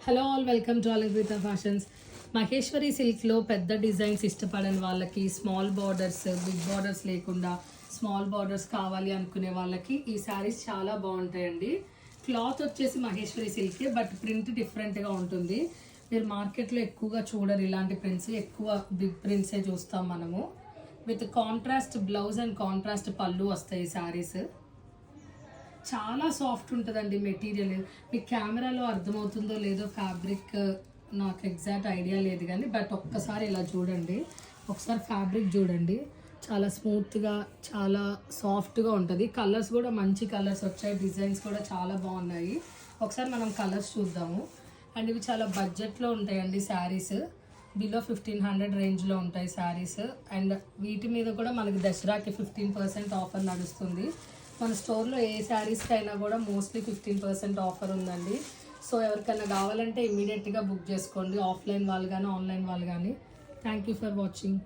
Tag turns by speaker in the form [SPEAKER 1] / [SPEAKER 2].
[SPEAKER 1] Hello all, welcome to Alankrita fashions. Maheshwari సిల్క్లో పెద్ద designs ఇష్టపడని వాళ్ళకి, స్మాల్ బార్డర్స్, బిగ్ బార్డర్స్ లేకుండా స్మాల్ బార్డర్స్ కావాలి అనుకునే వాళ్ళకి ఈ శారీస్ చాలా బాగుంటాయండి. క్లాత్ వచ్చేసి మహేశ్వరి సిల్కే, బట్ ప్రింట్ డిఫరెంట్గా ఉంటుంది. మీరు మార్కెట్లో ఎక్కువగా చూడరు ఇలాంటి ప్రింట్స్, ఎక్కువ బిగ్ ప్రింట్సే చూస్తాం మనము. With contrast blouse and contrast పళ్ళు వస్తాయి ఈ శారీస్. చాలా సాఫ్ట్ ఉంటుందండి మెటీరియల్. మీకు కెమెరాలో అర్థమవుతుందో లేదో ఫ్యాబ్రిక్ నాకు ఎగ్జాక్ట్ ఐడియా లేదు కానీ, బట్ ఒక్కసారి ఇలా చూడండి, ఒకసారి ఫ్యాబ్రిక్ చూడండి, చాలా స్మూత్గా చాలా సాఫ్ట్గా ఉంటుంది. కలర్స్ కూడా మంచి కలర్స్ వచ్చాయి, డిజైన్స్ కూడా చాలా బాగున్నాయి. ఒకసారి మనం కలర్స్ చూద్దాము. అండ్ ఇవి చాలా బడ్జెట్లో ఉంటాయండి శారీస్, బిలో 1500 రేంజ్లో ఉంటాయి శారీస్. అండ్ వీటి మీద కూడా మనకి దసరాకి 15% ఆఫర్ నడుస్తుంది. మన స్టోర్లో ఏ శారీస్కి అయినా కూడా మోస్ట్లీ 15% ఆఫర్ ఉందండి. సో ఎవరికైనా కావాలంటే ఇమీడియట్గా బుక్ చేసుకోండి, ఆఫ్లైన్ వాళ్ళు కానీ ఆన్లైన్ వాళ్ళు కానీ. Thank you for watching.